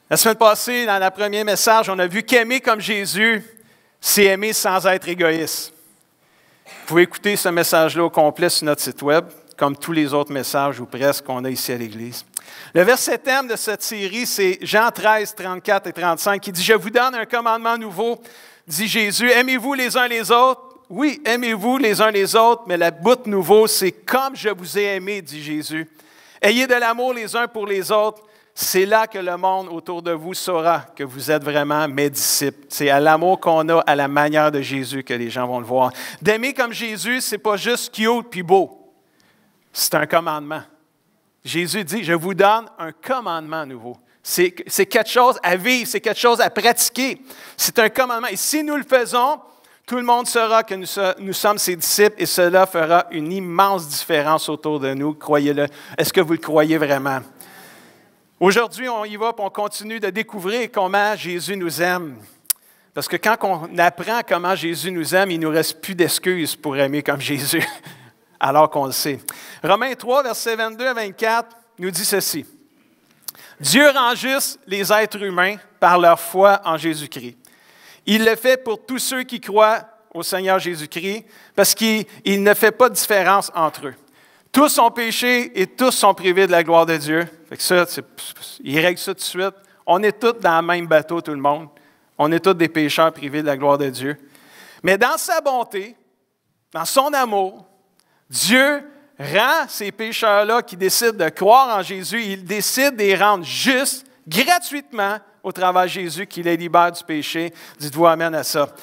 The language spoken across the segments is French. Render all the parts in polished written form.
La semaine passée, dans le premier message, on a vu qu'aimer comme Jésus, c'est aimer sans être égoïste. Vous pouvez écouter ce message-là au complet sur notre site web, comme tous les autres messages ou presque qu'on a ici à l'Église. Le verset thème de cette série, c'est Jean 13, 34 et 35, qui dit « Je vous donne un commandement nouveau, dit Jésus, aimez-vous les uns les autres. Oui, aimez-vous les uns les autres, mais le but nouveau, c'est comme je vous ai aimé, dit Jésus. Ayez de l'amour les uns pour les autres. C'est là que le monde autour de vous saura que vous êtes vraiment mes disciples. C'est à l'amour qu'on a, à la manière de Jésus, que les gens vont le voir. D'aimer comme Jésus, ce n'est pas juste cute puis beau. C'est un commandement. Jésus dit, je vous donne un commandement nouveau. C'est quelque chose à vivre, c'est quelque chose à pratiquer. C'est un commandement. Et si nous le faisons, tout le monde saura que nous sommes ses disciples et cela fera une immense différence autour de nous. Croyez-le. Est-ce que vous le croyez vraiment? Aujourd'hui, on y va et on continue de découvrir comment Jésus nous aime. Parce que quand on apprend comment Jésus nous aime, il ne nous reste plus d'excuses pour aimer comme Jésus, alors qu'on le sait. Romains 3, versets 22 à 24, nous dit ceci. « Dieu rend juste les êtres humains par leur foi en Jésus-Christ. Il le fait pour tous ceux qui croient au Seigneur Jésus-Christ, parce qu'il ne fait pas de différence entre eux. Tous ont péché et tous sont privés de la gloire de Dieu. » Fait que ça, il règle ça tout de suite. On est tous dans le même bateau, tout le monde. On est tous des pécheurs privés de la gloire de Dieu. Mais dans sa bonté, dans son amour, Dieu rend ces pécheurs-là qui décident de croire en Jésus, il décide de les rendre justes gratuitement au travers de Jésus qui les libère du péché. Dites-vous amen à ça.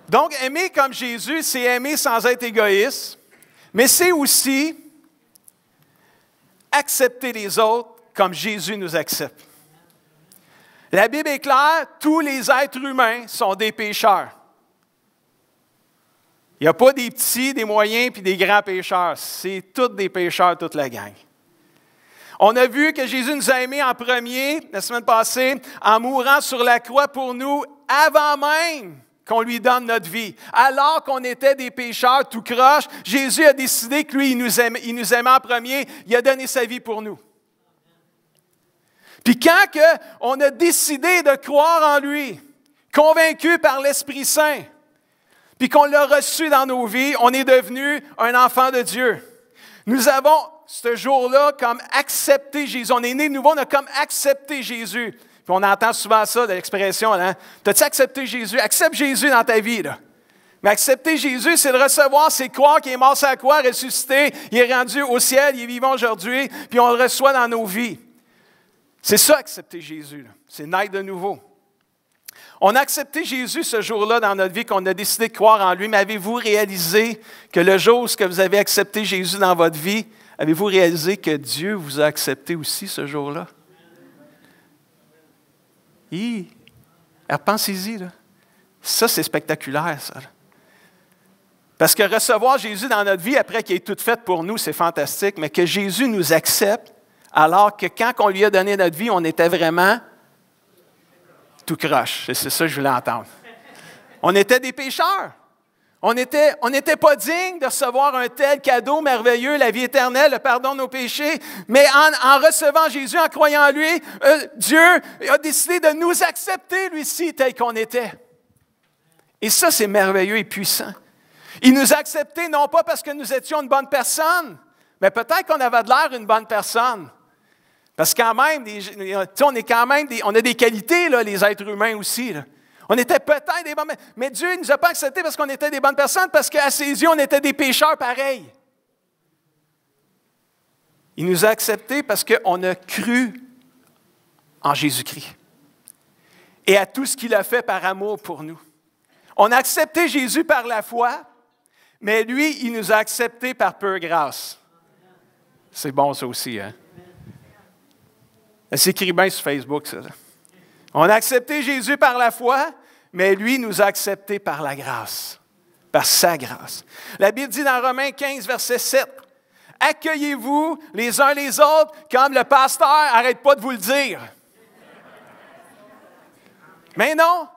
Donc, aimer comme Jésus, c'est aimer sans être égoïste, mais c'est aussi accepter les autres comme Jésus nous accepte. La Bible est claire, tous les êtres humains sont des pécheurs. Il n'y a pas des petits, des moyens puis des grands pécheurs. C'est tous des pécheurs, toute la gang. On a vu que Jésus nous a aimés en premier, la semaine passée, en mourant sur la croix pour nous avant même qu'on lui donne notre vie. Alors qu'on était des pécheurs tout croche, Jésus a décidé que lui, il nous aimait en premier, il a donné sa vie pour nous. Puis quand on a décidé de croire en lui, convaincu par l'Esprit Saint, puis qu'on l'a reçu dans nos vies, on est devenu un enfant de Dieu. Nous avons, ce jour-là, comme accepté Jésus. On est né de nouveau, on a comme accepté Jésus. Puis on entend souvent ça, de l'expression, hein? T'as-tu accepté Jésus? Accepte Jésus dans ta vie, là. Mais accepter Jésus, c'est le recevoir, c'est croire qu'il est mort sur la croix, ressuscité, il est rendu au ciel, il est vivant aujourd'hui, puis on le reçoit dans nos vies. C'est ça, accepter Jésus, là. C'est naître de nouveau. On a accepté Jésus ce jour-là dans notre vie, qu'on a décidé de croire en lui, mais avez-vous réalisé que le jour où vous avez accepté Jésus dans votre vie, avez-vous réalisé que Dieu vous a accepté aussi ce jour-là? Repensez-y, là. Ça, c'est spectaculaire, ça. Là. Parce que recevoir Jésus dans notre vie, après qu'il ait tout fait pour nous, c'est fantastique, mais que Jésus nous accepte, alors que quand on lui a donné notre vie, on était vraiment tout croche. C'est ça que je voulais entendre. On était des pécheurs. On n'était pas dignes de recevoir un tel cadeau merveilleux, la vie éternelle, le pardon de nos péchés. Mais en recevant Jésus, en croyant en lui, Dieu a décidé de nous accepter, lui-ci, tel qu'on était. Et ça, c'est merveilleux et puissant. Il nous a acceptés non pas parce que nous étions une bonne personne, mais peut-être qu'on avait de l'air une bonne personne. Parce que quand même, on a des qualités, là, les êtres humains aussi. Là. On était peut-être des bonnes, mais Dieu ne nous a pas acceptés parce qu'on était des bonnes personnes, parce qu'à ses yeux, on était des pécheurs pareils. Il nous a acceptés parce qu'on a cru en Jésus-Christ et à tout ce qu'il a fait par amour pour nous. On a accepté Jésus par la foi, mais lui, il nous a acceptés par pure grâce. C'est bon ça aussi, hein? Elle s'écrit bien sur Facebook, ça. On a accepté Jésus par la foi, mais lui nous a acceptés par la grâce, par sa grâce. La Bible dit dans Romains 15, verset 7, « Accueillez-vous les uns les autres comme le pasteur n'arrête pas de vous le dire. » Mais non,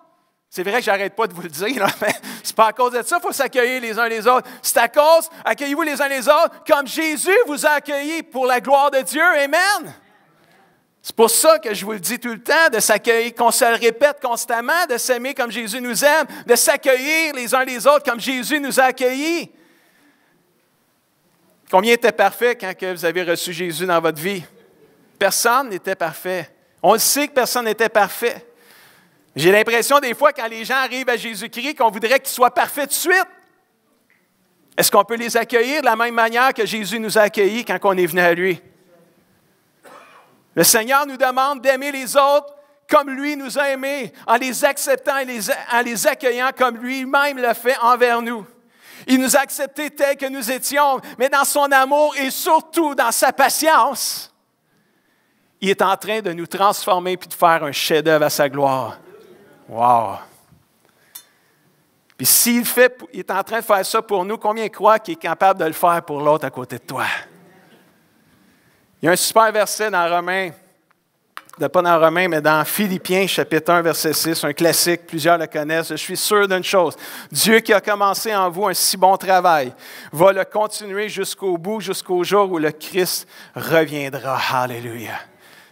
c'est vrai que je n'arrête pas de vous le dire, mais c'est pas à cause de ça qu'il faut s'accueillir les uns les autres. C'est à cause, accueillez-vous les uns les autres comme Jésus vous a accueillis pour la gloire de Dieu. Amen. C'est pour ça que je vous le dis tout le temps, de s'accueillir, qu'on se le répète constamment, de s'aimer comme Jésus nous aime, de s'accueillir les uns les autres comme Jésus nous a accueillis. Combien était parfait quand vous avez reçu Jésus dans votre vie? Personne n'était parfait. On le sait que personne n'était parfait. J'ai l'impression des fois, quand les gens arrivent à Jésus-Christ, qu'on voudrait qu'ils soient parfaits tout de suite. Est-ce qu'on peut les accueillir de la même manière que Jésus nous a accueillis quand on est venu à lui? Le Seigneur nous demande d'aimer les autres comme lui nous a aimés, en les acceptant et en les accueillant comme lui-même le fait envers nous. Il nous a acceptés tels que nous étions, mais dans son amour et surtout dans sa patience, il est en train de nous transformer et de faire un chef-d'œuvre à sa gloire. Wow! Puis s'il est en train de faire ça pour nous, combien croient qu'il est capable de le faire pour l'autre à côté de toi? Il y a un super verset dans Romains, pas dans Romains, mais dans Philippiens, chapitre 1, verset 6, un classique, plusieurs le connaissent. Je suis sûr d'une chose, Dieu qui a commencé en vous un si bon travail va le continuer jusqu'au bout, jusqu'au jour où le Christ reviendra. Alléluia!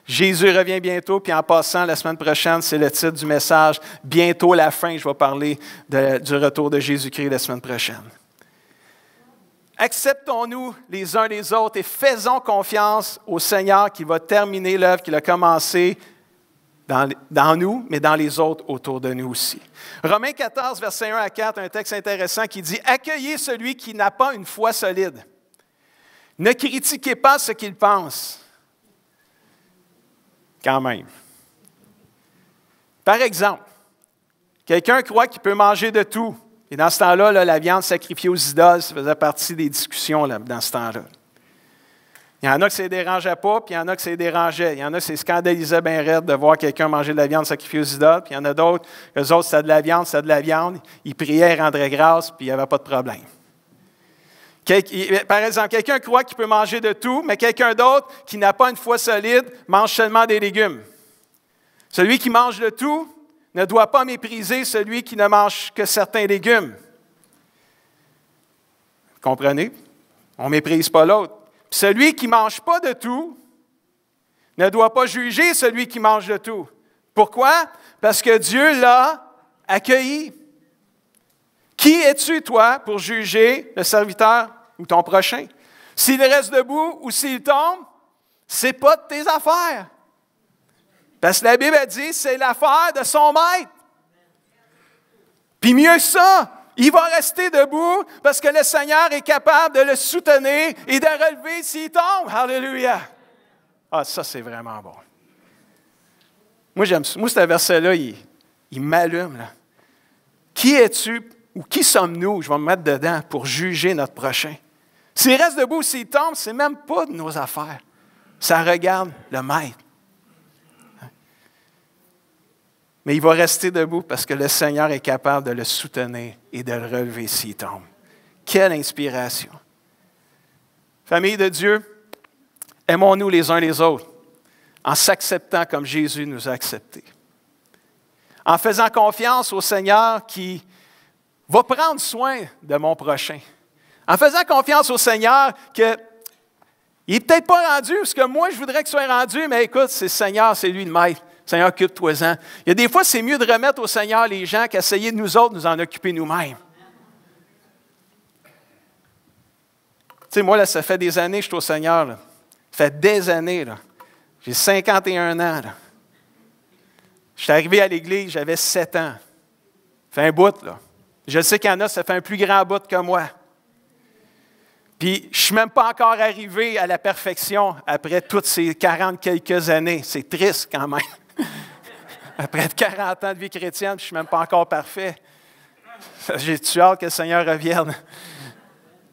Jésus revient bientôt, puis en passant, la semaine prochaine, c'est le titre du message, « Bientôt la fin », je vais parler du retour de Jésus-Christ la semaine prochaine. Acceptons-nous les uns les autres et faisons confiance au Seigneur qui va terminer l'œuvre qu'il a commencée dans nous, mais dans les autres autour de nous aussi. Romains 14, versets 1 à 4, un texte intéressant qui dit « Accueillez celui qui n'a pas une foi solide. Ne critiquez pas ce qu'il pense. » Quand même. Par exemple, quelqu'un croit qu'il peut manger de tout. Et dans ce temps-là, la viande sacrifiée aux idoles, ça faisait partie des discussions dans ce temps-là. Il y en a que ça ne les dérangeait pas, puis il y en a que ça les dérangeait. Il y en a que ça scandalisait bien raide de voir quelqu'un manger de la viande sacrifiée aux idoles, puis il y en a d'autres, eux autres, c'était de la viande, c'était de la viande. Ils priaient, ils rendraient grâce, puis il n'y avait pas de problème. Par exemple, quelqu'un croit qu'il peut manger de tout, mais quelqu'un d'autre qui n'a pas une foi solide mange seulement des légumes. Celui qui mange de tout ne doit pas mépriser celui qui ne mange que certains légumes. Comprenez? On ne méprise pas l'autre. Puis celui qui ne mange pas de tout ne doit pas juger celui qui mange de tout. Pourquoi? Parce que Dieu l'a accueilli. Qui es-tu, toi, pour juger le serviteur ou ton prochain? S'il reste debout ou s'il tombe, ce n'est pas de tes affaires. Parce que la Bible a dit, c'est l'affaire de son maître. Puis mieux que ça, il va rester debout parce que le Seigneur est capable de le soutenir et de relever s'il tombe. Alléluia! Ah, ça, c'est vraiment bon. Moi, j'aime ça. Moi, ce verset-là, il m'allume. Là. Qui es-tu ou qui sommes-nous, je vais me mettre dedans, pour juger notre prochain? S'il reste debout ou s'il tombe, ce n'est même pas de nos affaires. Ça regarde le maître. Mais il va rester debout parce que le Seigneur est capable de le soutenir et de le relever s'il tombe. Quelle inspiration! Famille de Dieu, aimons-nous les uns les autres en s'acceptant comme Jésus nous a acceptés. En faisant confiance au Seigneur qui va prendre soin de mon prochain. En faisant confiance au Seigneur qu'il n'est peut-être pas rendu ce que moi je voudrais qu'il soit rendu, mais écoute, c'est le Seigneur, c'est lui le maître. Seigneur, occupe-toi-en. Il y a des fois, c'est mieux de remettre au Seigneur les gens qu'essayer de nous autres nous en occuper nous-mêmes. Tu sais, moi, là, ça fait des années que je suis au Seigneur. Là. Ça fait des années. Là. J'ai 51 ans. Là. Je suis arrivé à l'Église, j'avais 7 ans. Ça fait un bout, là. Je sais qu'il y en a, ça fait un plus grand bout que moi. Puis, je ne suis même pas encore arrivé à la perfection après toutes ces 40 quelques années. C'est triste quand même. Après 40 ans de vie chrétienne, je ne suis même pas encore parfait. J'ai-tu hâte que le Seigneur revienne?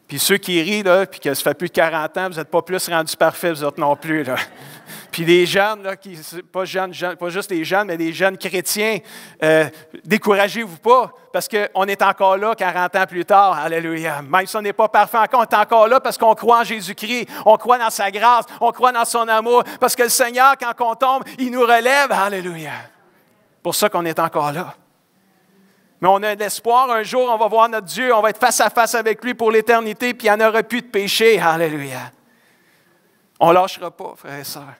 Puis ceux qui rient, là, puis que ça fait plus de 40 ans, vous n'êtes pas plus rendus parfaits, vous autres non plus, là. Puis les jeunes, là, pas juste les jeunes, mais les jeunes chrétiens, découragez-vous pas, parce qu'on est encore là 40 ans plus tard. Alléluia. Même si on n'est pas parfait encore, on est encore là parce qu'on croit en Jésus-Christ, on croit dans sa grâce, on croit dans son amour, parce que le Seigneur, quand on tombe, il nous relève. Alléluia. Pour ça qu'on est encore là. Mais on a de l'espoir, un jour, on va voir notre Dieu, on va être face à face avec lui pour l'éternité, puis il n'y en aura plus de péché. Alléluia. On ne lâchera pas, frères et sœurs.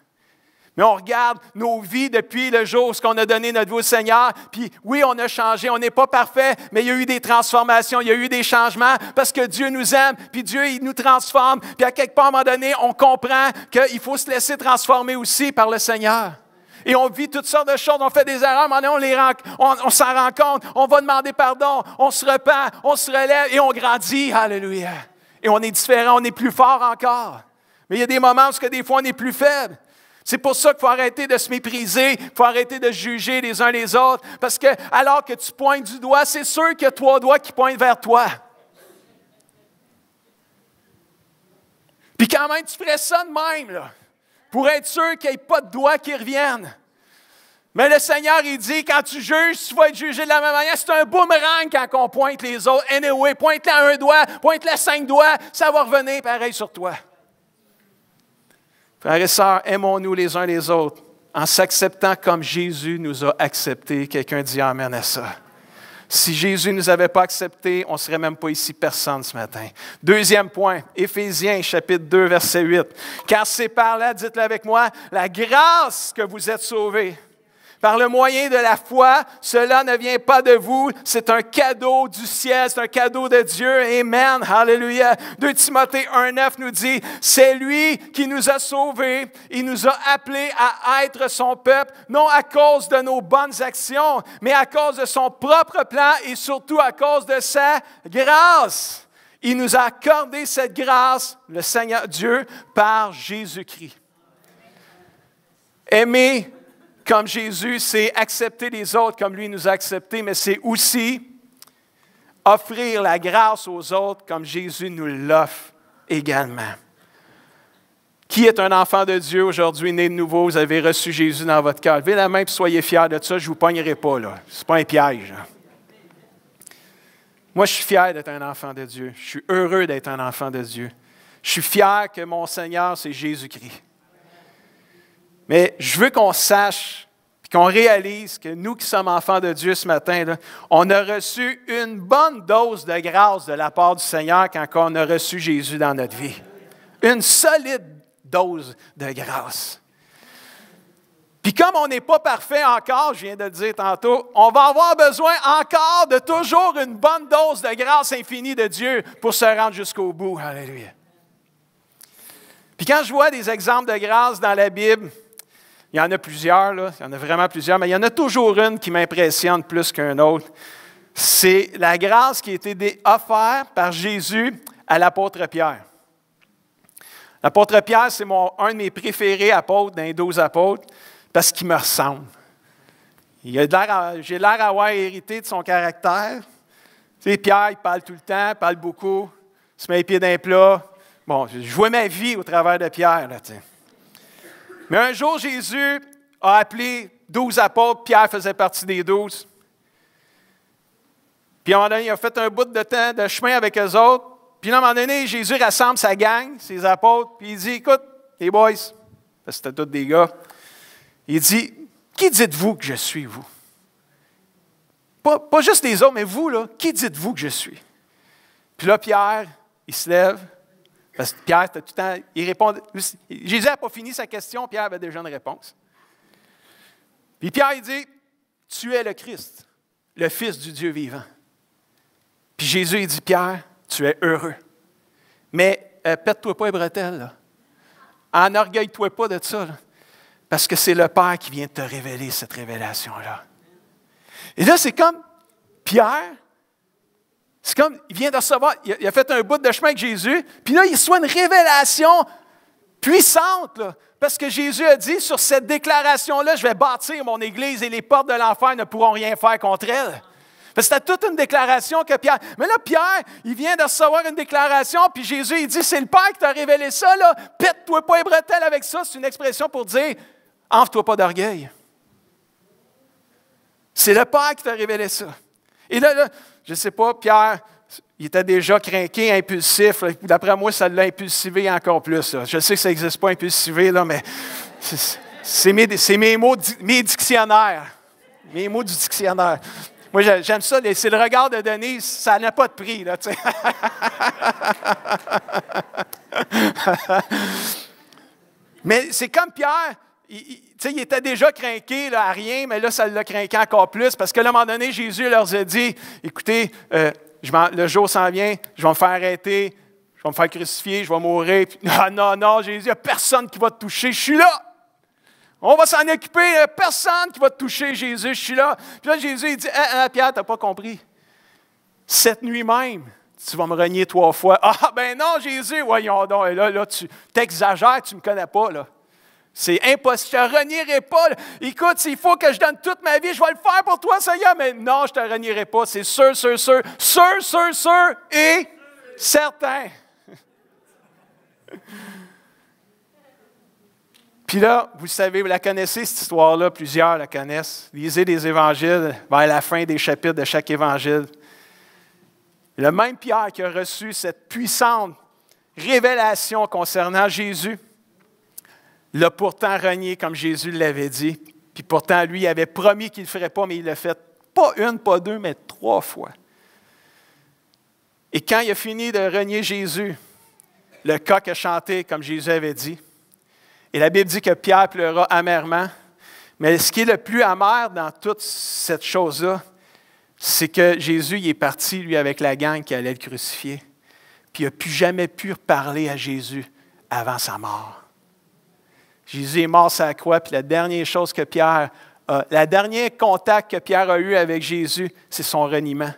Mais on regarde nos vies depuis le jour où on a donné notre vie au Seigneur. Puis oui, on a changé. On n'est pas parfait, mais il y a eu des transformations, il y a eu des changements parce que Dieu nous aime. Puis Dieu, il nous transforme. Puis à quelque part, à un moment donné, on comprend qu'il faut se laisser transformer aussi par le Seigneur. Et on vit toutes sortes de choses. On fait des erreurs, à un moment donné, on s'en rend compte. On va demander pardon. On se repent, on se relève et on grandit. Alléluia. Et on est différent, on est plus fort encore. Mais il y a des moments où des fois, on est plus faible. C'est pour ça qu'il faut arrêter de se mépriser, il faut arrêter de juger les uns les autres, parce que alors que tu pointes du doigt, c'est sûr qu'il y a 3 doigts qui pointent vers toi. Puis quand même, tu ferais ça de même, là, pour être sûr qu'il n'y ait pas de doigts qui reviennent. Mais le Seigneur, il dit, quand tu juges, tu vas être jugé de la même manière. C'est un boomerang quand on pointe les autres. Anyway, pointe-le à 1 doigt, pointe-le à 5 doigts, ça va revenir pareil sur toi. Frères et sœurs, aimons-nous les uns les autres en s'acceptant comme Jésus nous a acceptés. Quelqu'un dit amen à ça. Si Jésus ne nous avait pas acceptés, on ne serait même pas ici personne ce matin. Deuxième point, Éphésiens chapitre 2, verset 8. Car c'est par là, dites-le avec moi, la grâce que vous êtes sauvés. Par le moyen de la foi, cela ne vient pas de vous, c'est un cadeau du ciel, c'est un cadeau de Dieu. Amen, alléluia. 2 Timothée 1,9 nous dit, c'est lui qui nous a sauvés, il nous a appelés à être son peuple, non à cause de nos bonnes actions, mais à cause de son propre plan et surtout à cause de sa grâce. Il nous a accordé cette grâce, le Seigneur Dieu, par Jésus-Christ. Aimer comme Jésus, c'est accepter les autres comme lui nous a acceptés, mais c'est aussi offrir la grâce aux autres comme Jésus nous l'offre également. Qui est un enfant de Dieu aujourd'hui, né de nouveau, vous avez reçu Jésus dans votre cœur? Levez la main et soyez fiers de ça, je ne vous pognerai pas, là. Ce n'est pas un piège. Là. Moi, je suis fier d'être un enfant de Dieu. Je suis heureux d'être un enfant de Dieu. Je suis fier que mon Seigneur, c'est Jésus-Christ. Mais je veux qu'on sache, qu'on réalise que nous qui sommes enfants de Dieu ce matin, là, on a reçu une bonne dose de grâce de la part du Seigneur quand on a reçu Jésus dans notre vie. Une solide dose de grâce. Puis comme on n'est pas parfait encore, je viens de le dire tantôt, on va avoir besoin encore de toujours une bonne dose de grâce infinie de Dieu pour se rendre jusqu'au bout. Alléluia. Puis quand je vois des exemples de grâce dans la Bible, il y en a plusieurs, là, il y en a vraiment plusieurs, mais il y en a toujours une qui m'impressionne plus qu'une autre. C'est la grâce qui a été offerte par Jésus à l'apôtre Pierre. L'apôtre Pierre, c'est un de mes préférés apôtres dans les 12 apôtres parce qu'il me ressemble. J'ai l'air d'avoir hérité de son caractère. Tu sais, Pierre, il parle tout le temps, il parle beaucoup, il se met les pieds dans les plats. Bon, je vois ma vie au travers de Pierre, là, tu sais. Mais un jour, Jésus a appelé 12 apôtres, Pierre faisait partie des 12. Puis à un moment donné, il a fait un bout de temps de chemin avec eux autres. Puis à un moment donné, Jésus rassemble sa gang, ses apôtres, puis il dit, écoute, les boys, parce que c'était tous des gars, il dit, qui dites-vous que je suis, vous? Pas juste les autres, mais vous, là, qui dites-vous que je suis? Puis là, Pierre, il se lève. Parce que Pierre, tout le temps, il répond. Jésus n'a pas fini sa question, Pierre avait déjà une réponse. Puis Pierre, il dit, tu es le Christ, le Fils du Dieu vivant. Puis Jésus, il dit, Pierre, tu es heureux. Mais pète-toi pas les bretelles, là. Enorgueille-toi pas de ça, là. Parce que c'est le Père qui vient de te révéler cette révélation-là. Et là, c'est comme Pierre. C'est comme, il vient de recevoir, il a fait un bout de chemin avec Jésus, puis là, il reçoit une révélation puissante, là, parce que Jésus a dit, sur cette déclaration-là, je vais bâtir mon Église et les portes de l'enfer ne pourront rien faire contre elle. C'était toute une déclaration que Pierre... Mais là, Pierre, il vient de recevoir une déclaration, puis Jésus, il dit, c'est le Père qui t'a révélé ça, là, pète-toi pas les bretelles avec ça. C'est une expression pour dire, enfle-toi pas d'orgueil. C'est le Père qui t'a révélé ça. Et là, je ne sais pas, Pierre, il était déjà craqué, impulsif. D'après moi, ça l'a impulsivé encore plus. Là. Je sais que ça n'existe pas, impulsivé, là, mais c'est mes mots, mes dictionnaires. Mes mots du dictionnaire. Moi, j'aime ça. C'est le regard de Denise, ça n'a pas de prix. Là, tu sais. Mais c'est comme Pierre, tu sais, il était déjà craqué là, à rien, mais là, ça l'a craqué encore plus, parce qu'à un moment donné, Jésus leur a dit, écoutez, le jour s'en vient, je vais me faire arrêter, je vais me faire crucifier, je vais mourir. Puis, non, Jésus, il n'y a personne qui va te toucher, je suis là. On va s'en occuper, il n'y a personne qui va te toucher, Jésus, je suis là. Puis là, Jésus, il dit, Pierre, tu n'as pas compris. Cette nuit même, tu vas me renier 3 fois. Ah, ben non, Jésus, voyons donc. Et là, tu t'exagères, tu ne me connais pas, là. C'est impossible, je ne te renierai pas. Écoute, s'il faut que je donne toute ma vie, je vais le faire pour toi, Seigneur, mais non, je ne te renierai pas. C'est sûr et certain. Puis là, vous savez, vous la connaissez, cette histoire-là, plusieurs la connaissent. Lisez les évangiles vers la fin des chapitres de chaque évangile. Le même Pierre qui a reçu cette puissante révélation concernant Jésus, l'a pourtant renié comme Jésus l'avait dit. Puis pourtant, lui, il avait promis qu'il ne le ferait pas, mais il l'a fait pas 1, pas 2, mais 3 fois. Et quand il a fini de renier Jésus, le coq a chanté comme Jésus avait dit. Et la Bible dit que Pierre pleura amèrement. Mais ce qui est le plus amer dans toute cette chose-là, c'est que Jésus il est parti, lui, avec la gang qui allait le crucifier. Puis il n'a plus jamais pu reparler à Jésus avant sa mort. Jésus est mort sur la croix, puis la dernière chose que Pierre a, le dernier contact que Pierre a eu avec Jésus, c'est son reniement.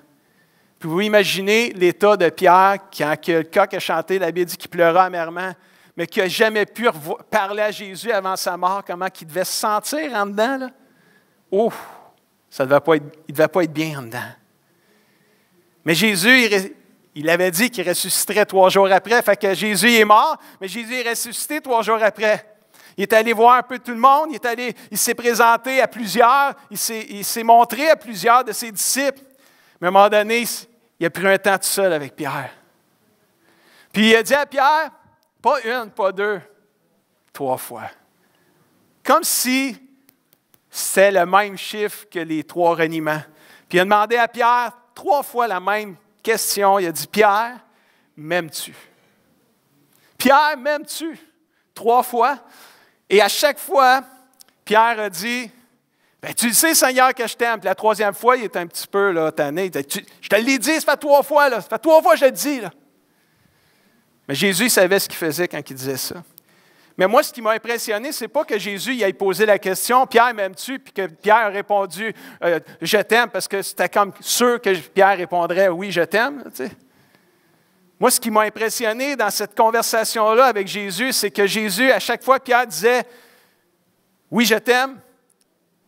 Puis vous imaginez l'état de Pierre, quand le coq a chanté, la Bible dit qu'il pleura amèrement, mais qui n'a jamais pu parler à Jésus avant sa mort, comment il devait se sentir en dedans, là? Oh, il ne devait pas être bien en dedans. Mais Jésus, il avait dit qu'il ressusciterait 3 jours après, fait que Jésus est mort, mais Jésus est ressuscité 3 jours après. Il est allé voir un peu tout le monde, il s'est présenté à plusieurs, il s'est montré à plusieurs de ses disciples. Mais à un moment donné, il a pris un temps tout seul avec Pierre. Puis il a dit à Pierre, pas 1, pas 2, 3 fois. Comme si c'était le même chiffre que les 3 reniements. Puis il a demandé à Pierre 3 fois la même question. Il a dit, Pierre, m'aimes-tu? Pierre, m'aimes-tu? 3 fois. Et à chaque fois, Pierre a dit, ben, tu le sais, Seigneur, que je t'aime. Puis la 3e fois, il est un petit peu là, tanné. Je te l'ai dit, ça fait 3 fois. Là. Ça fait 3 fois que je le dis. Là. Mais Jésus il savait ce qu'il faisait quand il disait ça. Mais moi, ce qui m'a impressionné, ce n'est pas que Jésus il ait posé la question, Pierre, m'aimes-tu? Puis que Pierre a répondu, je t'aime, parce que c'était comme sûr que Pierre répondrait, oui, je t'aime. Tu sais. Moi, ce qui m'a impressionné dans cette conversation-là avec Jésus, c'est que Jésus, à chaque fois que Pierre disait, oui, je t'aime,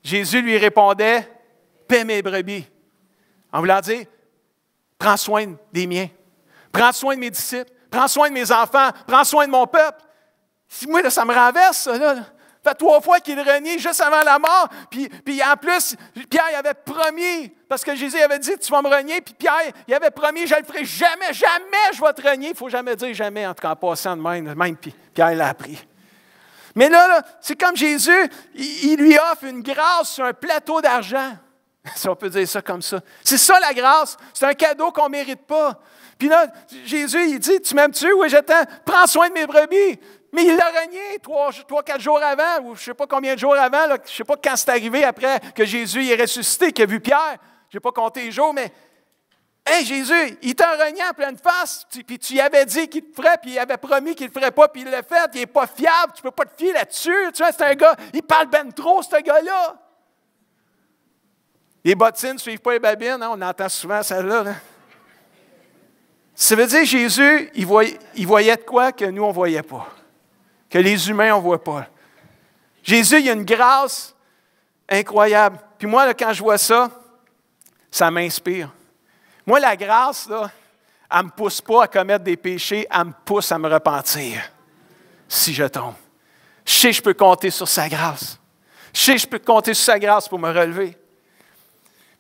Jésus lui répondait, paie mes brebis. En voulant dire, prends soin des miens, prends soin de mes disciples, prends soin de mes enfants, prends soin de mon peuple. Moi, là, ça me renverse, ça. Là. Ça fait 3 fois qu'il renie juste avant la mort. Puis en plus, Pierre il avait promis, parce que Jésus avait dit, tu vas me renier. Puis Pierre, il avait promis, je ne le ferai jamais, jamais je vais te renier. Il ne faut jamais dire jamais, en tout cas en passant de même. Puis Pierre l'a appris. Mais là, c'est comme Jésus, il lui offre une grâce sur un plateau d'argent. Si on peut dire ça comme ça. C'est ça la grâce. C'est un cadeau qu'on ne mérite pas. Puis là, Jésus, il dit, tu m'aimes-tu? Oui, je t'aime. Prends soin de mes brebis. Mais il l'a renié 3-4 jours avant, ou je ne sais pas combien de jours avant, là, je ne sais pas quand c'est arrivé après que Jésus est ressuscité, qu'il a vu Pierre. Je n'ai pas compté les jours, mais hey, Jésus, il t'a renié en pleine face, puis tu lui avais dit qu'il te ferait, puis il avait promis qu'il ne le ferait pas, puis il l'a fait, il n'est pas fiable, tu ne peux pas te fier là-dessus. Tu vois, c'est un gars, il parle ben trop, ce gars-là. Les bottines ne suivent pas les babines, hein, on entend souvent celle-là. Hein. Ça veut dire Jésus, il voyait de quoi que nous, on ne voyait pas. Que les humains, on ne voit pas. Jésus, il y a une grâce incroyable. Puis moi, là, quand je vois ça, ça m'inspire. Moi, la grâce, là, elle ne me pousse pas à commettre des péchés, elle me pousse à me repentir si je tombe. Je sais que je peux compter sur sa grâce. Je sais que je peux compter sur sa grâce pour me relever.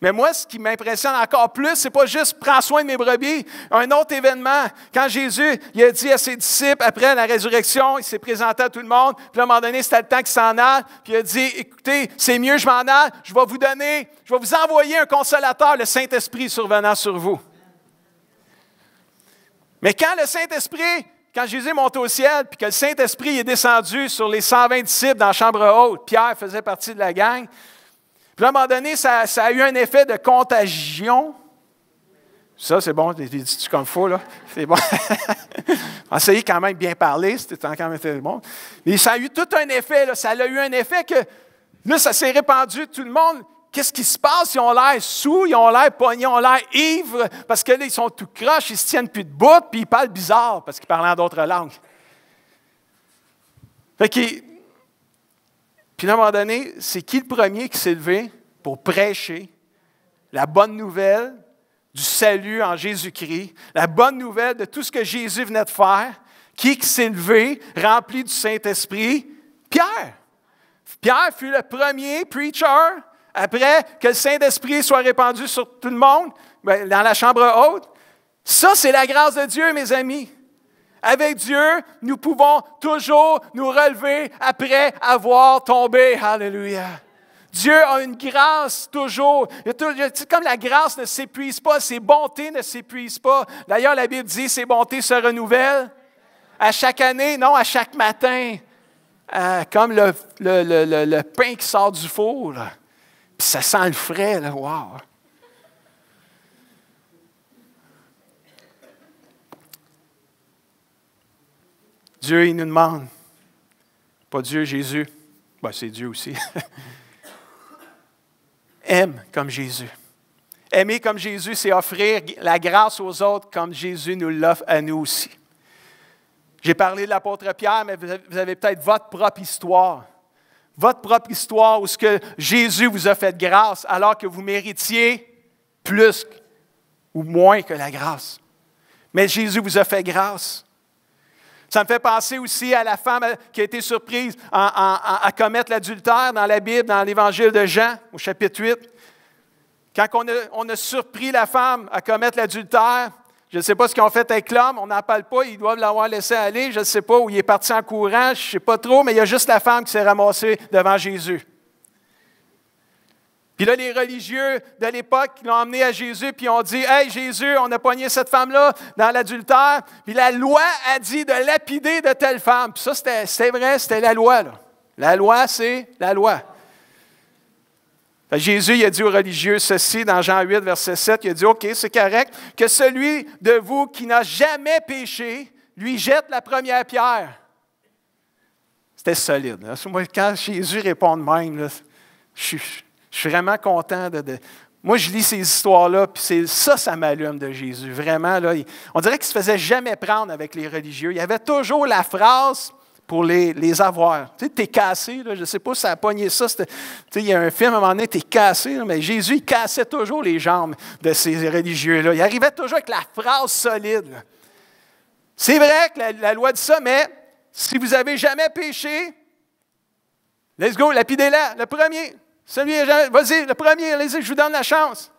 Mais moi, ce qui m'impressionne encore plus, c'est pas juste « prends soin de mes brebis ». Un autre événement, quand Jésus il a dit à ses disciples, après la résurrection, il s'est présenté à tout le monde, puis à un moment donné, c'était le temps qu'il s'en aille, puis il a dit « Écoutez, c'est mieux, je m'en aille, je vais vous envoyer un consolateur, le Saint-Esprit survenant sur vous ». Mais quand le Saint-Esprit quand Jésus est monté au ciel, puis que le Saint-Esprit est descendu sur les 120 disciples dans la chambre haute, Pierre faisait partie de la gang, puis à un moment donné, ça a eu un effet de contagion. Ça, c'est bon, dis-tu comme il faut, là? C'est bon. Essayez quand même de bien parler, c'était quand même très bon. Mais ça a eu tout un effet, là. Ça a eu un effet que, là, ça s'est répandu, tout le monde. Qu'est-ce qui se passe? Ils ont l'air saouls, ils ont l'air pognés, ils ont l'air ivres, parce que là, ils sont tout croches, ils ne se tiennent plus debout, puis ils parlent bizarre, parce qu'ils parlent en d'autres langues. Puis à un moment donné, c'est qui le premier qui s'est levé pour prêcher la bonne nouvelle du salut en Jésus-Christ, la bonne nouvelle de tout ce que Jésus venait de faire? Qui s'est levé, rempli du Saint-Esprit? Pierre. Pierre fut le premier preacher, après que le Saint-Esprit soit répandu sur tout le monde, dans la chambre haute. Ça, c'est la grâce de Dieu, mes amis. Avec Dieu, nous pouvons toujours nous relever après avoir tombé. Alléluia. Dieu a une grâce toujours. Comme la grâce ne s'épuise pas, ses bontés ne s'épuisent pas. D'ailleurs, la Bible dit, ses bontés se renouvellent à chaque année, non, à chaque matin. Comme le pain qui sort du four, là. Puis ça sent le frais, là. Wow! Dieu, il nous demande, pas Dieu, Jésus, ben, c'est Dieu aussi. Aime comme Jésus. Aimer comme Jésus, c'est offrir la grâce aux autres comme Jésus nous l'offre à nous aussi. J'ai parlé de l'apôtre Pierre, mais vous avez peut-être votre propre histoire. Votre propre histoire où ce que Jésus vous a fait de grâce alors que vous méritiez plus ou moins que la grâce. Mais Jésus vous a fait grâce. Ça me fait penser aussi à la femme qui a été surprise à commettre l'adultère dans la Bible, dans l'Évangile de Jean, au chapitre 8. Quand on a surpris la femme à commettre l'adultère, je ne sais pas ce qu'ils ont fait avec l'homme, on n'en parle pas, ils doivent l'avoir laissé aller, je ne sais pas où il est parti en courant, je ne sais pas trop, mais il y a juste la femme qui s'est ramassée devant Jésus. Puis là, les religieux de l'époque l'ont emmené à Jésus, puis ont dit, « Hey, Jésus, on a pogné cette femme-là dans l'adultère, puis la loi a dit de lapider de telle femme. » Puis ça, c'était vrai, c'était la loi, là. La loi, c'est la loi. Jésus il a dit aux religieux ceci dans Jean 8, verset 7, il a dit, « OK, c'est correct, que celui de vous qui n'a jamais péché, lui jette la première pierre. » C'était solide. Là. Moi, quand Jésus répond de même, là, je suis vraiment content de... Moi, je lis ces histoires-là, puis ça m'allume de Jésus. Vraiment, là, on dirait qu'il ne se faisait jamais prendre avec les religieux. Il y avait toujours la phrase pour les avoir. Tu sais, t'es cassé, là, je ne sais pas si ça a pogné ça. Tu sais, il y a un film, à un moment donné, t'es cassé, là, mais Jésus, il cassait toujours les jambes de ces religieux-là. Il arrivait toujours avec la phrase solide. Là. C'est vrai que la loi dit ça, mais si vous n'avez jamais péché, let's go, lapidez-la, le premier. Vas-y, le premier, allez-y, je vous donne la chance.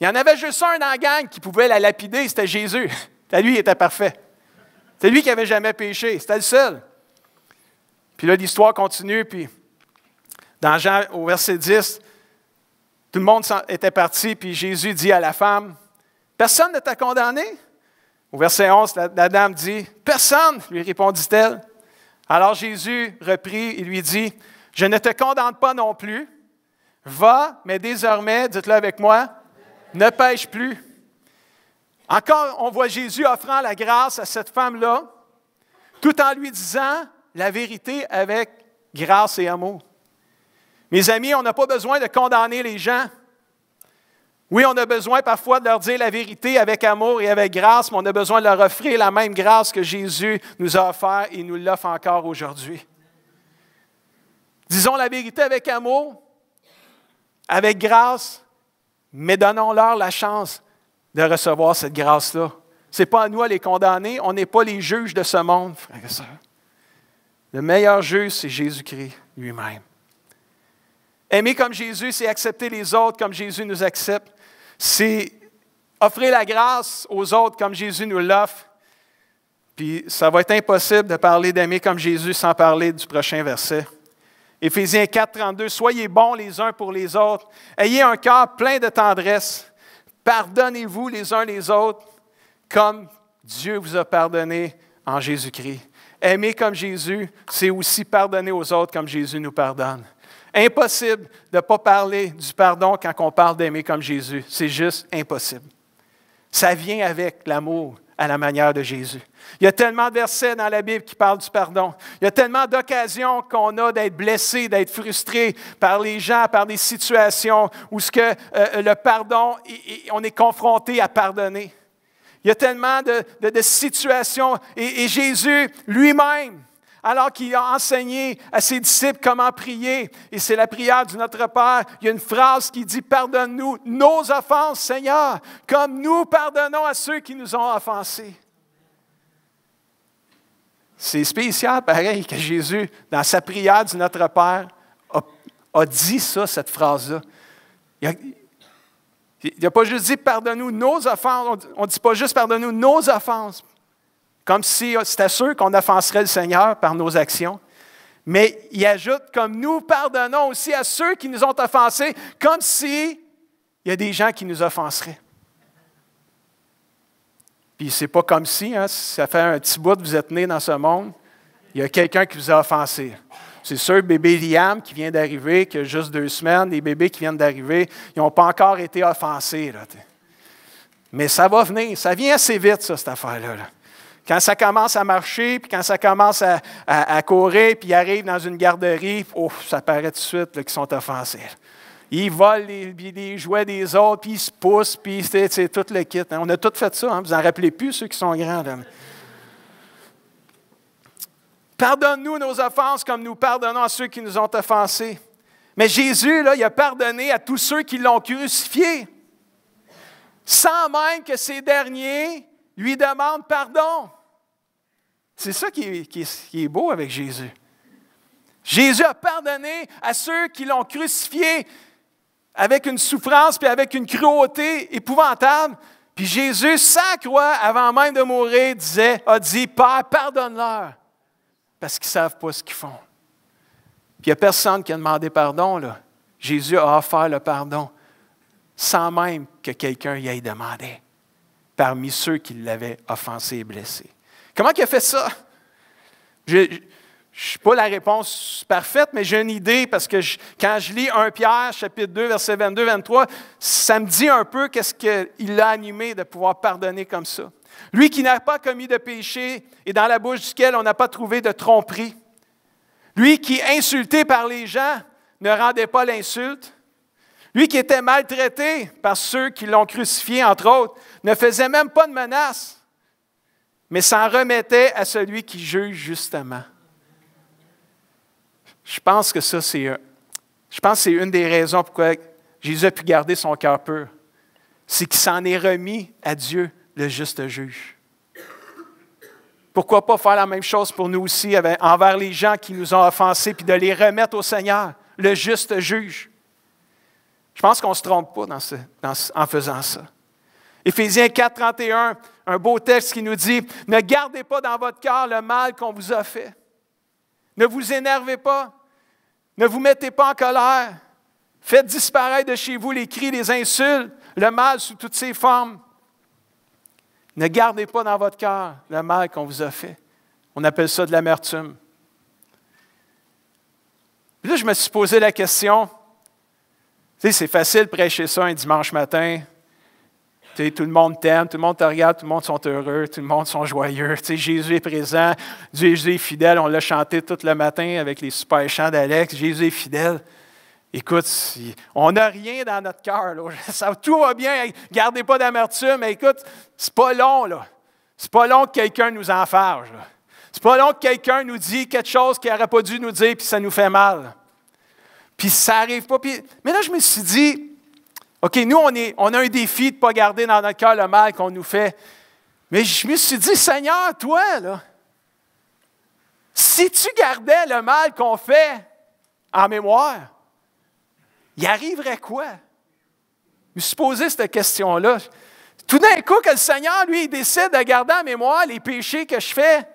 Il y en avait juste un dans la gang qui pouvait la lapider, c'était Jésus. C'était lui, il était parfait. C'était lui qui n'avait jamais péché, c'était le seul. Puis là, l'histoire continue, puis dans Jean, au verset 10, tout le monde était parti, puis Jésus dit à la femme, « Personne ne t'a condamné? » Au verset 11, la dame dit, « Personne, lui répondit-elle. » Alors Jésus reprit et lui dit, « Je ne te condamne pas non plus. Va, mais désormais, dites-le avec moi, ne pêche plus. » Encore, on voit Jésus offrant la grâce à cette femme-là, tout en lui disant la vérité avec grâce et amour. Mes amis, on n'a pas besoin de condamner les gens. Oui, on a besoin parfois de leur dire la vérité avec amour et avec grâce, mais on a besoin de leur offrir la même grâce que Jésus nous a offert et nous l'offre encore aujourd'hui. Disons la vérité avec amour, avec grâce, mais donnons-leur la chance de recevoir cette grâce-là. Ce n'est pas à nous à les condamner, on n'est pas les juges de ce monde, frères et sœurs. Le meilleur juge, c'est Jésus-Christ lui-même. Aimer comme Jésus, c'est accepter les autres comme Jésus nous accepte. C'est offrir la grâce aux autres comme Jésus nous l'offre. Puis ça va être impossible de parler d'aimer comme Jésus sans parler du prochain verset. Éphésiens 4, 32, « Soyez bons les uns pour les autres. Ayez un cœur plein de tendresse. Pardonnez-vous les uns les autres, comme Dieu vous a pardonné en Jésus-Christ. Aimer comme Jésus, c'est aussi pardonner aux autres comme Jésus nous pardonne. Impossible de ne pas parler du pardon quand on parle d'aimer comme Jésus. C'est juste impossible. Ça vient avec l'amour à la manière de Jésus. Il y a tellement de versets dans la Bible qui parlent du pardon. Il y a tellement d'occasions qu'on a d'être blessé, d'être frustré par les gens, par des situations où le pardon, on est confronté à pardonner. Il y a tellement de situations. Et Jésus lui-même, alors qu'il a enseigné à ses disciples comment prier, et c'est la prière du Notre Père, il y a une phrase qui dit « Pardonne-nous nos offenses, Seigneur, comme nous pardonnons à ceux qui nous ont offensés. » C'est spécial, pareil, que Jésus, dans sa prière du Notre Père, a dit ça, cette phrase-là. Il n'a pas juste dit « Pardonne-nous nos offenses », on ne dit pas juste « Pardonne-nous nos offenses », comme si c'était sûr qu'on offenserait le Seigneur par nos actions. Mais il ajoute « Comme nous pardonnons aussi à ceux qui nous ont offensés », comme s'il y a des gens qui nous offenseraient. Puis c'est pas comme si, ça fait un petit bout que vous êtes nés dans ce monde, il y a quelqu'un qui vous a offensé. C'est sûr, bébé Liam qui vient d'arriver, qui a juste 2 semaines, les bébés qui viennent d'arriver, ils n'ont pas encore été offensés. Là. Mais ça va venir, ça vient assez vite, ça, cette affaire-là. Là. Quand ça commence à marcher, puis quand ça commence à courir, puis ils arrivent dans une garderie, ça paraît tout de suite qu'ils sont offensés. Ils volent les jouets des autres, puis ils se poussent, puis c'est tout le kit. On a tout fait ça, vous n'en rappelez plus, ceux qui sont grands. Là. Pardonne-nous nos offenses comme nous pardonnons à ceux qui nous ont offensés. Mais Jésus, là, il a pardonné à tous ceux qui l'ont crucifié, sans même que ces derniers lui demandent pardon. C'est ça qui est beau avec Jésus. Jésus a pardonné à ceux qui l'ont crucifié avec une souffrance puis avec une cruauté épouvantable. Puis Jésus, sans croix, avant même de mourir, a dit « Père, pardonne-leur » parce qu'ils ne savent pas ce qu'ils font. Puis il n'y a personne qui a demandé pardon. Là. Jésus a offert le pardon sans même que quelqu'un y ait demandé parmi ceux qui l'avaient offensé et blessé. Comment il a fait ça? Je ne suis pas la réponse parfaite, mais j'ai une idée parce que quand je lis 1 Pierre, chapitre 2, versets 22-23, ça me dit un peu qu'est-ce qu'il l'a animé de pouvoir pardonner comme ça. Lui qui n'a pas commis de péché et dans la bouche duquel on n'a pas trouvé de tromperie. Lui qui, insulté par les gens, ne rendait pas l'insulte. Lui qui était maltraité par ceux qui l'ont crucifié, entre autres, ne faisait même pas de menace, mais s'en remettait à celui qui juge justement. Je pense que c'est une des raisons pourquoi Jésus a pu garder son cœur pur. C'est qu'il s'en est remis à Dieu, le juste juge. Pourquoi pas faire la même chose pour nous aussi envers les gens qui nous ont offensés, puis de les remettre au Seigneur, le juste juge. Je pense qu'on ne se trompe pas en faisant ça. Éphésiens 4, 31, un beau texte qui nous dit « Ne gardez pas dans votre cœur le mal qu'on vous a fait. Ne vous énervez pas. Ne vous mettez pas en colère. Faites disparaître de chez vous les cris, les insultes, le mal sous toutes ses formes. Ne gardez pas dans votre cœur le mal qu'on vous a fait. » On appelle ça de l'amertume. Puis là, je me suis posé la question, tu sais, c'est facile de prêcher ça un dimanche matin. Tu sais, tout le monde t'aime, tout le monde te regarde, tout le monde sont heureux, tout le monde sont joyeux. Tu sais, Jésus est présent, Jésus est fidèle. On l'a chanté tout le matin avec les super chants d'Alex. Jésus est fidèle. Écoute, on n'a rien dans notre cœur. Tout va bien. Gardez pas d'amertume. Mais écoute, c'est pas long. Là. C'est pas long que quelqu'un nous enfarge. Là. C'est pas long que quelqu'un nous dise quelque chose qu'il n'aurait pas dû nous dire, puis ça nous fait mal. Puis ça n'arrive pas. Mais là, je me suis dit, OK, nous, on a un défi de ne pas garder dans notre cœur le mal qu'on nous fait. Mais je me suis dit, Seigneur, toi, là, si tu gardais le mal qu'on fait en mémoire, il arriverait quoi? Je me suis posé cette question-là. Tout d'un coup, que le Seigneur, lui, il décide de garder en mémoire les péchés que je fais,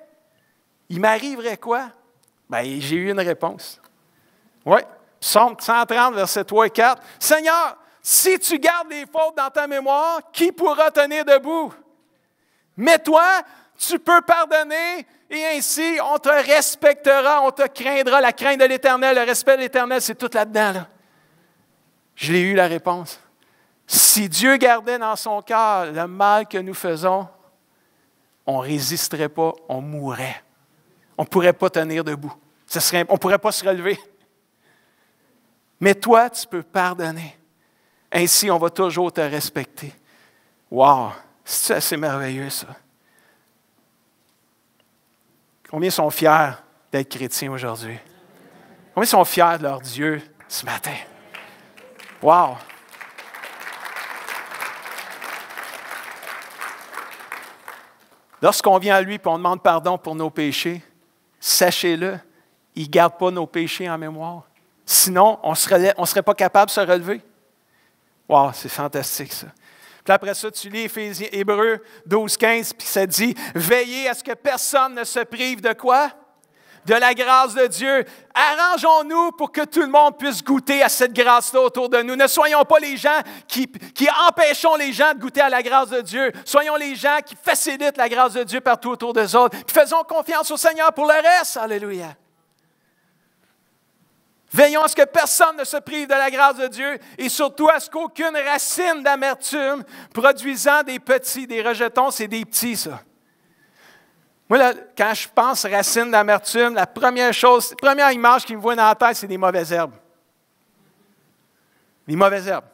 il m'arriverait quoi? Bien, j'ai eu une réponse. Oui, Psaume 130, versets 3 et 4. « Seigneur, si tu gardes les fautes dans ta mémoire, qui pourra tenir debout? Mais toi, tu peux pardonner et ainsi on te respectera, on te craindra. La crainte de l'Éternel, le respect de l'Éternel, c'est tout là-dedans. Là. Je l'ai eu la réponse. Si Dieu gardait dans son cœur le mal que nous faisons, on ne résisterait pas, on mourrait. On ne pourrait pas tenir debout. On ne pourrait pas se relever. Mais toi, tu peux pardonner. Ainsi, on va toujours te respecter. Wow! C'est assez merveilleux, ça. Combien sont fiers d'être chrétiens aujourd'hui? Combien sont fiers de leur Dieu ce matin? Wow! Lorsqu'on vient à lui et on demande pardon pour nos péchés, sachez-le, il ne garde pas nos péchés en mémoire. Sinon, on ne serait pas capable de se relever. Wow, c'est fantastique ça. Puis après ça, tu lis Hébreux 12, 15, puis ça dit « Veillez à ce que personne ne se prive de quoi? De la grâce de Dieu. Arrangeons-nous pour que tout le monde puisse goûter à cette grâce-là autour de nous. Ne soyons pas les gens qui empêchons les gens de goûter à la grâce de Dieu. Soyons les gens qui facilitent la grâce de Dieu partout autour d'eux autres. Puis faisons confiance au Seigneur pour le reste. Alléluia. Veillons à ce que personne ne se prive de la grâce de Dieu et surtout à ce qu'aucune racine d'amertume produisant des petits, des rejetons, c'est des petits, ça. Moi, là, quand je pense racine d'amertume, la première image qui me vient dans la tête, c'est des mauvaises herbes. Les mauvaises herbes.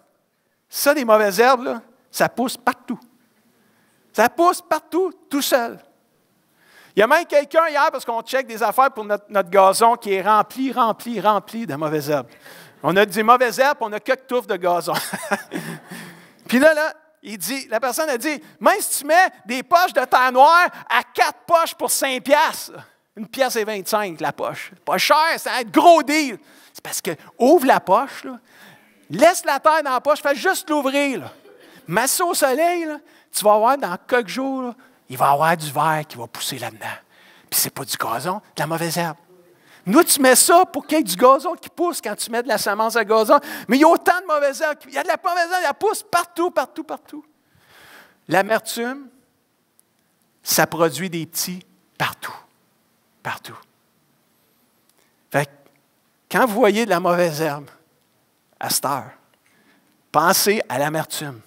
Ça, des mauvaises herbes, là, ça pousse partout. Ça pousse partout, tout seul. Il y a même quelqu'un hier, parce qu'on check des affaires pour notre gazon qui est rempli de mauvaises herbes. On a des mauvaises herbes, on a quelques touffes de gazon. Puis là, la personne a dit, même si tu mets des poches de terre noire à 4 poches pour 5 piastres, une pièce et 25 la poche. Pas cher, ça va être gros deal. C'est parce que ouvre la poche, là, laisse la terre dans la poche, fais juste l'ouvrir. Mets ça au soleil, là, tu vas voir dans quelques jours, là, il va y avoir du verre qui va pousser là-dedans. Puis c'est pas du gazon, de la mauvaise herbe. Nous, tu mets ça pour qu'il y ait du gazon qui pousse quand tu mets de la semence à gazon. Mais il y a autant de mauvaises herbes. Il y a de la mauvaise herbe, elle pousse partout, partout, partout. L'amertume, ça produit des petits partout. Partout. Fait que, quand vous voyez de la mauvaise herbe à cette heure, pensez à l'amertume.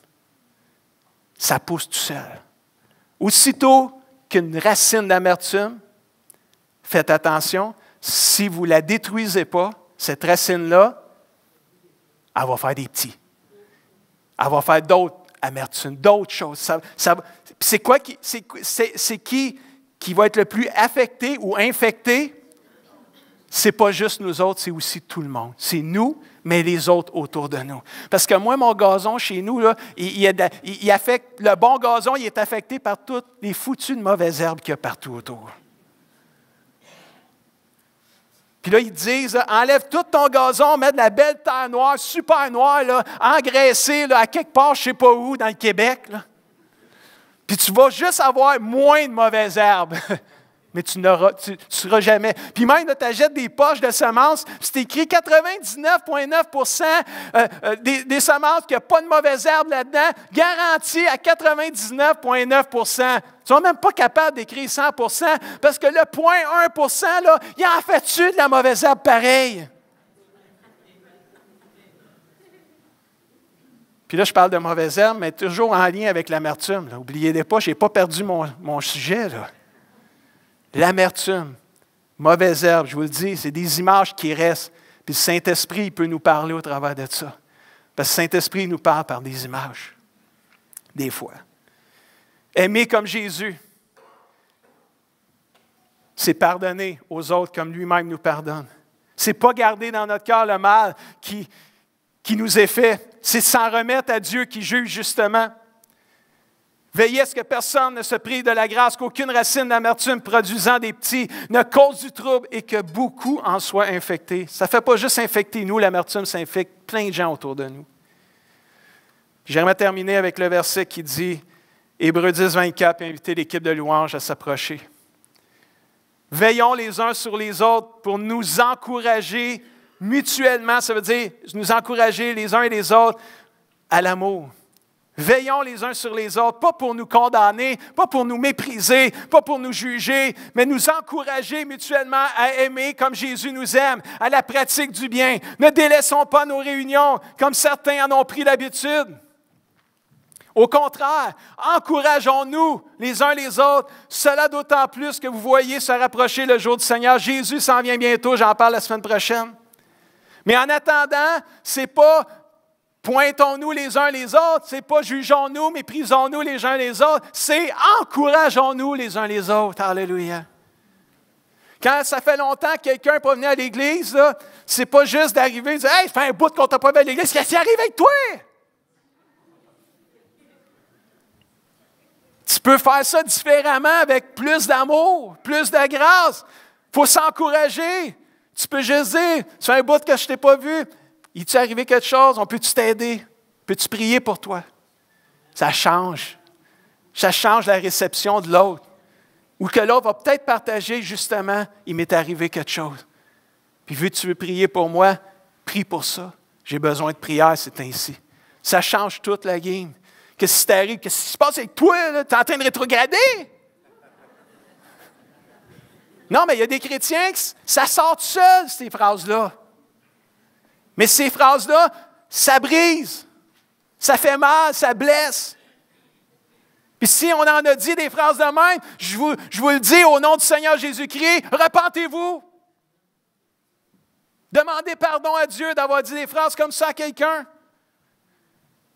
Ça pousse tout seul. Aussitôt qu'une racine d'amertume, faites attention, si vous ne la détruisez pas, cette racine-là, elle va faire des petits. Elle va faire d'autres amertumes, d'autres choses. C'est quoi qui va être le plus affecté ou infecté? Ce n'est pas juste nous autres, c'est aussi tout le monde. C'est nous, mais les autres autour de nous. Parce que moi, mon gazon chez nous, là, il affecte, le bon gazon, il est affecté par toutes les foutues de mauvaises herbes qu'il y a partout autour. Puis là, ils disent, là, enlève tout ton gazon, mets de la belle terre noire, super noire, là, engraissée là, à quelque part, je ne sais pas où, dans le Québec. Là. Puis tu vas juste avoir moins de mauvaises herbes. Mais tu ne seras jamais. Puis même, tu achètes des poches de semences, c'est écrit 99,9% des semences qui n'ont pas de mauvaises herbes là-dedans, garantie à 99,9%. Tu ne seras même pas capable d'écrire 100% parce que le 0,1%, là, il en fait-tu de la mauvaise herbe pareil? Puis là, je parle de mauvaise herbe, mais toujours en lien avec l'amertume. N'oubliez pas, je n'ai pas perdu mon sujet, là. L'amertume, mauvaise herbe, je vous le dis, c'est des images qui restent. Puis le Saint-Esprit, il peut nous parler au travers de ça. Parce que le Saint-Esprit, il nous parle par des images. Des fois. Aimer comme Jésus, c'est pardonner aux autres comme lui-même nous pardonne. C'est pas garder dans notre cœur le mal qui nous est fait. C'est s'en remettre à Dieu qui juge justement. Veillez à ce que personne ne se prive de la grâce, qu'aucune racine d'amertume produisant des petits ne cause du trouble et que beaucoup en soient infectés. Ça ne fait pas juste infecter nous, l'amertume, ça infecte plein de gens autour de nous. J'aimerais terminer avec le verset qui dit, Hébreux 10, 24, inviter l'équipe de louange à s'approcher. Veillons les uns sur les autres pour nous encourager mutuellement, ça veut dire nous encourager les uns et les autres à l'amour. Veillons les uns sur les autres, pas pour nous condamner, pas pour nous mépriser, pas pour nous juger, mais nous encourager mutuellement à aimer comme Jésus nous aime, à la pratique du bien. Ne délaissons pas nos réunions comme certains en ont pris l'habitude. Au contraire, encourageons-nous les uns les autres, cela d'autant plus que vous voyez se rapprocher le jour du Seigneur. Jésus s'en vient bientôt, j'en parle la semaine prochaine. Mais en attendant, ce n'est pas pointons-nous les uns les autres, ce n'est pas jugeons-nous, méprisons-nous les uns les autres, c'est encourageons-nous les uns les autres. Alléluia. Quand ça fait longtemps que quelqu'un n'est pas venu à l'Église, ce n'est pas juste d'arriver et de dire « Hey, ça fait un bout qu'on t'a pas vu à l'Église, qu'est-ce qui arrive avec toi? » Tu peux faire ça différemment avec plus d'amour, plus de grâce. Il faut s'encourager. Tu peux juste dire, c'est un bout que je ne t'ai pas vu. Il t'est arrivé quelque chose? On peut-tu t'aider? Peux-tu prier pour toi? Ça change. Ça change la réception de l'autre. Ou que l'autre va peut-être partager justement, il m'est arrivé quelque chose. Puis vu que tu veux prier pour moi, prie pour ça. J'ai besoin de prière, c'est ainsi. Ça change toute la game. Qu'est-ce qui t'arrive? Qu'est-ce qui se passe avec toi? Tu es en train de rétrograder? Non, mais il y a des chrétiens qui ça sort tout seul, ces phrases-là. Mais ces phrases-là, ça brise, ça fait mal, ça blesse. Puis si on en a dit des phrases de même, je vous le dis au nom du Seigneur Jésus-Christ, repentez-vous. Demandez pardon à Dieu d'avoir dit des phrases comme ça à quelqu'un.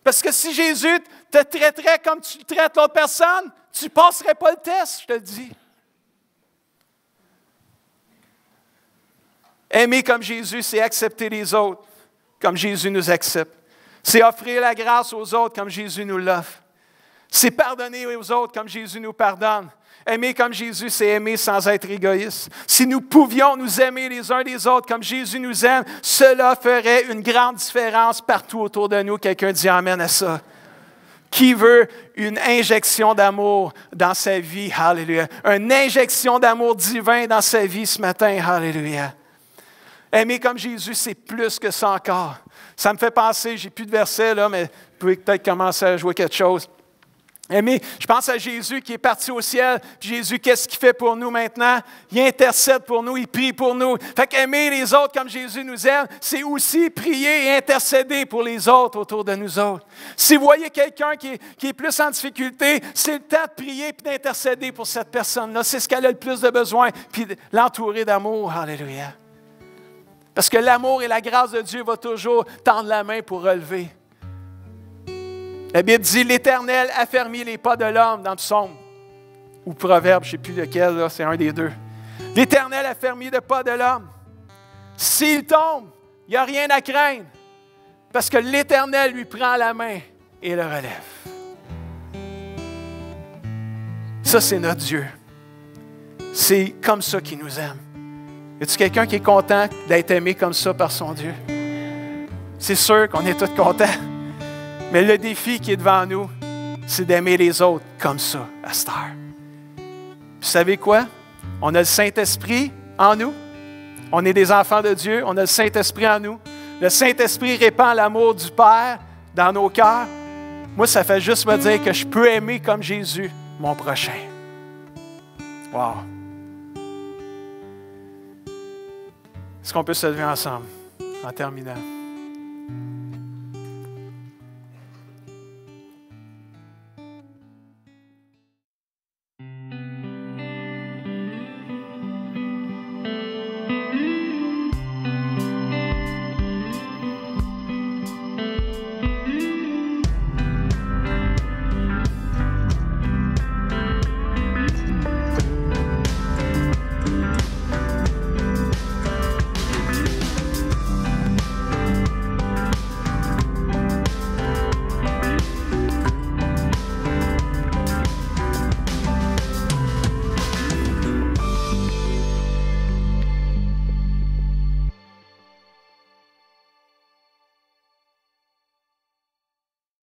Parce que si Jésus te traiterait comme tu traites l'autre personne, tu ne passerais pas le test, je te le dis. Aimer comme Jésus, c'est accepter les autres comme Jésus nous accepte. C'est offrir la grâce aux autres comme Jésus nous l'offre. C'est pardonner aux autres comme Jésus nous pardonne. Aimer comme Jésus, c'est aimer sans être égoïste. Si nous pouvions nous aimer les uns les autres comme Jésus nous aime, cela ferait une grande différence partout autour de nous. Quelqu'un dit amen à ça. Qui veut une injection d'amour dans sa vie? Alléluia. Une injection d'amour divin dans sa vie ce matin. Alléluia. Aimer comme Jésus, c'est plus que ça encore. Ça me fait penser, j'ai plus de versets là, mais vous pouvez peut-être commencer à jouer quelque chose. Aimer, je pense à Jésus qui est parti au ciel. Jésus, qu'est-ce qu'il fait pour nous maintenant? Il intercède pour nous, il prie pour nous. Fait qu'aimer les autres comme Jésus nous aime, c'est aussi prier et intercéder pour les autres autour de nous autres. Si vous voyez quelqu'un qui est plus en difficulté, c'est le temps de prier et d'intercéder pour cette personne-là. C'est ce qu'elle a le plus de besoin, puis l'entourer d'amour. Alléluia. Parce que l'amour et la grâce de Dieu vont toujours tendre la main pour relever. La Bible dit, l'Éternel affermit les pas de l'homme dans Psaume, ou Proverbe, je ne sais plus lequel, là, c'est un des deux. L'Éternel affermit les pas de l'homme. S'il tombe, il n'y a rien à craindre, parce que l'Éternel lui prend la main et le relève. Ça, c'est notre Dieu. C'est comme ça qu'il nous aime. Y a-t-il quelqu'un qui est content d'être aimé comme ça par son Dieu? C'est sûr qu'on est tous contents. Mais le défi qui est devant nous, c'est d'aimer les autres comme ça, à cette heure. Vous savez quoi? On a le Saint-Esprit en nous. On est des enfants de Dieu. On a le Saint-Esprit en nous. Le Saint-Esprit répand l'amour du Père dans nos cœurs. Moi, ça fait juste me dire que je peux aimer comme Jésus, mon prochain. Wow! Est-ce qu'on peut se lever ensemble en terminant?